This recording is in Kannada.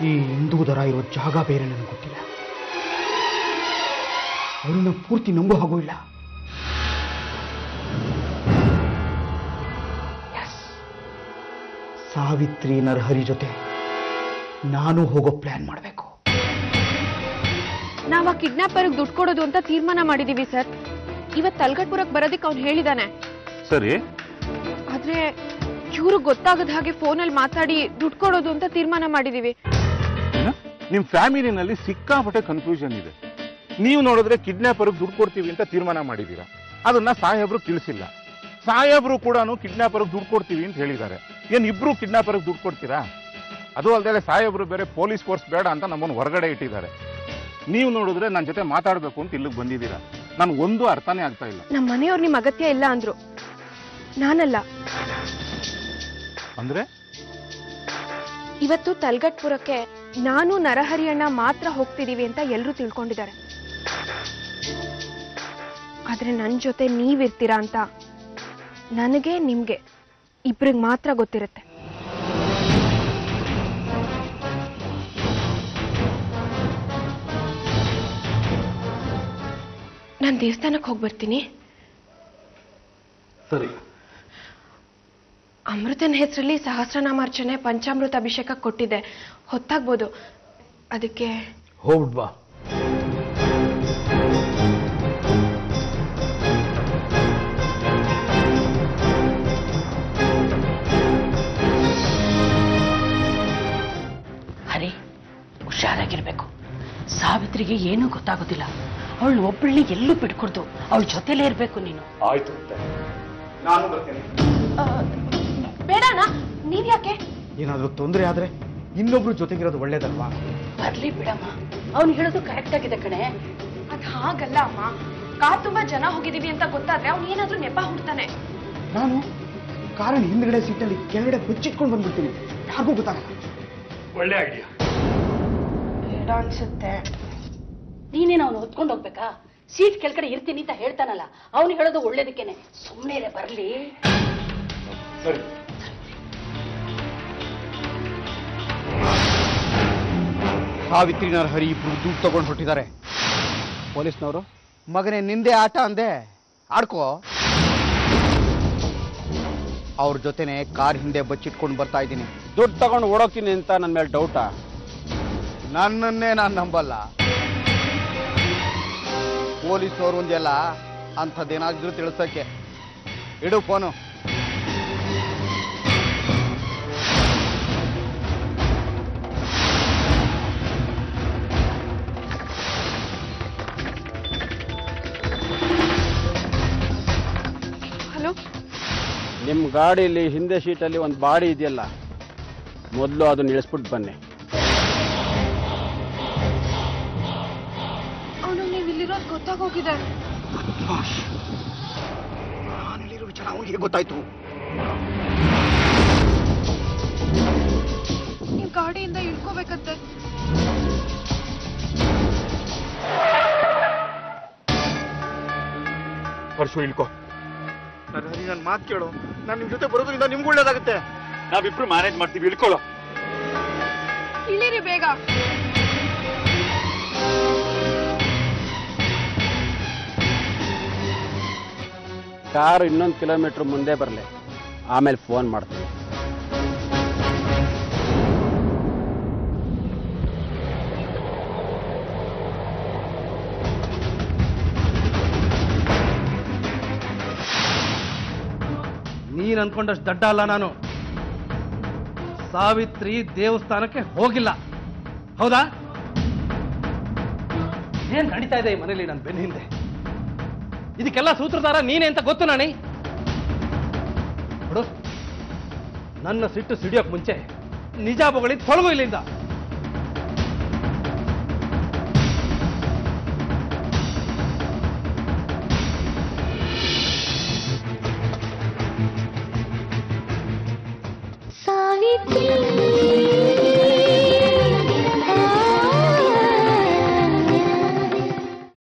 ಈ ಹಿಂದೂದರ ಇರೋ ಜಾಗ ಬೇರೆ ನನಗೆ ಗೊತ್ತಿಲ್ಲ. ಅವರನ್ನ ಪೂರ್ತಿ ನಂಬೋ ಹಾಗೂ ಇಲ್ಲ. ಸಾವಿತ್ರಿ ನರಹರಿ ಜೊತೆ ನಾನು ಹೋಗೋ ಪ್ಲಾನ್ ಮಾಡಬೇಕು. ನಾವ್ ಆ ಕಿಡ್ನಾಪರ್ಗೆ ದುಡ್ಡು ಕೊಡೋದು ಅಂತ ತೀರ್ಮಾನ ಮಾಡಿದೀವಿ ಸರ್. ಇವತ್ತು ತಲ್ಗಟ್ಪುರಕ್ಕೆ ಬರೋದಕ್ಕೆ ಅವ್ನು ಹೇಳಿದಾನೆ. ಸರಿ, ಆದ್ರೆ ಇವ್ರಿಗೆ ಗೊತ್ತಾಗದ ಹಾಗೆ ಫೋನಲ್ಲಿ ಮಾತಾಡಿ ದುಡ್ಡು ಕೊಡೋದು ಅಂತ ತೀರ್ಮಾನ ಮಾಡಿದೀವಿ. ನಿಮ್ ಫ್ಯಾಮಿಲಿನಲ್ಲಿ ಸಿಕ್ಕಾಪಟ್ಟೆ ಕನ್ಫ್ಯೂಷನ್ ಇದೆ. ನೀವು ನೋಡಿದ್ರೆ ಕಿಡ್ನಾಪರ್ಗೆ ದುಡ್ಡು ಕೊಡ್ತೀವಿ ಅಂತ ತೀರ್ಮಾನ ಮಾಡಿದೀರಾ. ಅದನ್ನ ಸಾಹೇಬ್ರು ತಿಳಿಸಿಲ್ಲ. ಸಾಹೇಬ್ರು ಕೂಡ ಕಿಡ್ನಾಪರ್ಗೆ ದುಡ್ಡು ಕೊಡ್ತೀವಿ ಅಂತ ಹೇಳಿದ್ದಾರೆ. ಏನ್ ಇಬ್ರು ಕಿಡ್ನಾಪರ್ಗೆ ದುಡ್ಡು ಕೊಡ್ತೀರಾ? ಅದು ಅಲ್ಲದೆ ಸಾಹೇಬ್ರು ಬೇರೆ ಪೊಲೀಸ್ ಫೋರ್ಸ್ ಬೇಡ ಅಂತ ನಮ್ಮನ್ನು ಹೊರಗಡೆ ಇಟ್ಟಿದ್ದಾರೆ. ನೀವು ನೋಡಿದ್ರೆ ನನ್ನ ಜೊತೆ ಮಾತಾಡ್ಬೇಕು ಅಂತ ಇಲ್ಲಿಗೆ ಬಂದಿದ್ದೀರಾ. ನನ್ ಒಂದು ಅರ್ಥನೇ ಆಗ್ತಾ ಇಲ್ಲ. ನಮ್ಮ ಮನೆಯವ್ರು ನಿಮ್ ಅಗತ್ಯ ಇಲ್ಲ ಅಂದ್ರು. ನಾನಲ್ಲ. ಅಂದ್ರೆ ಇವತ್ತು ತಲ್ಗಟ್ಪುರಕ್ಕೆ ನಾನು ನರಹರಿಯಣ್ಣ ಮಾತ್ರ ಹೋಗ್ತಿದೀವಿ ಅಂತ ಎಲ್ರೂ ತಿಳ್ಕೊಂಡಿದ್ದಾರೆ. ಆದ್ರೆ ನನ್ ಜೊತೆ ನೀವಿರ್ತೀರಾ ಅಂತ ನನಗೆ ನಿಮ್ಗೆ ಇಬ್ರಿಗೆ ಮಾತ್ರ ಗೊತ್ತಿರುತ್ತೆ. ನಾನು ದೇವಸ್ಥಾನಕ್ಕೆ ಹೋಗ್ಬರ್ತೀನಿ. ಸರಿ. ಅಮೃತನ ಹೆಸರಲ್ಲಿ ಸಹಸ್ರನಾಮಾರ್ಚನೆ ಪಂಚಾಮೃತ ಅಭಿಷೇಕ ಕೊಟ್ಟಿದ್ದೆ. ಹೊತ್ತಾಗ್ಬೋದು. ಅದಕ್ಕೆ ಹೋಗ್ಬಿಡ್ವಾ. ಹರಿ, ಹುಷಾರಾಗಿರ್ಬೇಕು. ಸಾವಿತ್ರಿಗೆ ಏನೂ ಗೊತ್ತಾಗೋದಿಲ್ಲ. ಅವಳು ಒಬ್ಬಳನ್ನ ಎಲ್ಲೂ ಬಿಟ್ಕೊಡ್ದು. ಅವಳ ಜೊತೆಲೇ ಇರ್ಬೇಕು ನೀನು. ಆಯ್ತು, ನಾನು ಬರ್ತೀನಿ. ಬೇಡಣ್ಣ, ನೀವ್ಯಾಕೆ? ಏನಾದ್ರೂ ತೊಂದರೆ ಆದ್ರೆ ಇನ್ನೊಬ್ರು ಜೊತೆಗಿರೋದು ಒಳ್ಳೇದಲ್ವಾ? ಬರ್ಲಿ ಬಿಡಮ್ಮ, ಅವ್ನು ಹೇಳೋದು ಕರೆಕ್ಟ್ ಆಗಿದೆ ಕಣೆ. ಅದ್ ಹಾಗಲ್ಲ ಅಮ್ಮ. ಕಾರ್ ತುಂಬಾ ಜನ ಹೋಗಿದೀವಿ ಅಂತ ಗೊತ್ತಾದ್ರೆ ಅವ್ನು ಏನಾದ್ರೂ ನೆಪ ಹುಡ್ತಾನೆ. ನಾನು ಕಾರಣ ಹಿಂದ್ಗಡೆ ಸೀಟಲ್ಲಿ ಕೆಳಗಡೆ ಬಚ್ಚಿಟ್ಕೊಂಡು ಬಂದ್ಬಿಡ್ತೀನಿ. ಯಾರಿಗೂ ಗೊತ್ತಾಗಲ್ಲ. ಒಳ್ಳೆ ಐಡಿಯಾ. ಬೇಡ ಅನ್ಸುತ್ತೆ. ನೀನೇನು ಅವನು ಹೊತ್ಕೊಂಡು ಹೋಗ್ಬೇಕಾ? ಸೀಟ್ ಕೆಳಗಡೆ ಇರ್ತೀನಿ ಅಂತ ಹೇಳ್ತಾನಲ್ಲ, ಅವನು ಹೇಳೋದು ಒಳ್ಳೇದಕ್ಕೇನೆ. ಸುಮ್ಮನೆ ಬರ್ಲಿ. ಸರಿ. ಸಾವಿತ್ರಿ ನರಹರಿ ಇಬ್ರು ದುಡ್ಡು ತಗೊಂಡು ಹೊಟ್ಟಿದ್ದಾರೆ. ಪೊಲೀಸ್ನವರು ಮಗನೇ ನಿಂದೆ ಆಟ ಅಂದೆ, ಆಡ್ಕೋ. ಅವ್ರ ಜೊತೆನೆ ಕಾರ್ ಹಿಂದೆ ಬಚ್ಚಿಟ್ಕೊಂಡು ಬರ್ತಾ ಇದ್ದೀನಿ. ದುಡ್ಡು ತಗೊಂಡು ಓಡೋಗ್ತೀನಿ ಅಂತ ನನ್ನ ಮೇಲೆ ಡೌಟಾ? ನನ್ನನ್ನೇ ನಾನು ನಂಬಲ್ಲ. ಪೊಲೀಸ್ನವ್ರು ಒಂದೆಲ್ಲ ಅಂಥದ್ದೇನಾದ್ರೂ ತಿಳಿಸಕ್ಕೆ. ಇಡು ಫೋನು. ಹಲೋ, ನಿಮ್ಮ ಗಾಡಿಯಲ್ಲಿ ಹಿಂದೆ ಸೀಟಲ್ಲಿ ಒಂದು ಬಾಡಿ ಇದೆಯಲ್ಲ, ಮೊದಲು ಅದನ್ನ ಇಳಿಸ್ಬಿಟ್ಟು ಬನ್ನಿ. ಅವನು ನೀವು ಇಲ್ಲಿರೋದು ಗೊತ್ತಾಗೋಗಿದೆ. ನಾನಿಲ್ಲಿರೋ ವಿಚಾರ ಅವನಿಗೆ ಗೊತ್ತಾಯ್ತು. ನೀವು ಗಾಡಿಯಿಂದ ಇಳ್ಕೋಬೇಕಂತೆ. ಪರಶು ಇಳ್ಕೋ. ನರಹರಿ, ನನ್ನ ಮಾತು ಕೇಳು. ನಾನು ನಿಮ್ ಜೊತೆ ಬರೋದ್ರಿಂದ ನಿಮ್ಗೂ ಒಳ್ಳೇದಾಗುತ್ತೆ. ನಾವಿಬ್ರು ಮ್ಯಾನೇಜ್ ಮಾಡ್ತೀವಿ. ಇಳ್ಕೊಳ್ಳೋ. ಇಳಿರಿ ಬೇಗ. ಕಾರು ಇನ್ನೊಂದು ಕಿಲೋಮೀಟರ್ ಮುಂದೆ ಬರಲಿ, ಆಮೇಲೆ ಫೋನ್ ಮಾಡ್ತೀನಿ. ನೀನ್ ಅನ್ಕೊಂಡಷ್ಟು ದಡ್ಡ ಅಲ್ಲ ನಾನು. ಸಾವಿತ್ರಿ ದೇವಸ್ಥಾನಕ್ಕೆ ಹೋಗಿಲ್ಲ, ಹೌದಾ? ಏನ್ ನಡೀತಾ ಇದೆ ಈ ಮನೇಲಿ ನನ್ನ ಬೆನ್ನ ಹಿಂದೆ? ಇದಕ್ಕೆಲ್ಲ ಸೂತ್ರಧಾರ ನೀನೇ ಅಂತ ಗೊತ್ತು ನಾಣಿ. ನೋಡು, ನನ್ನ ಸಿಟ್ಟು ಸಿಡಿಯೋಕ್ ಮುಂಚೆ ನಿಜ ಬೊಗಳಿ ತೊಲಗು ಇಲ್ಲಿಂದ. ಸಾವಿತ್ರಿ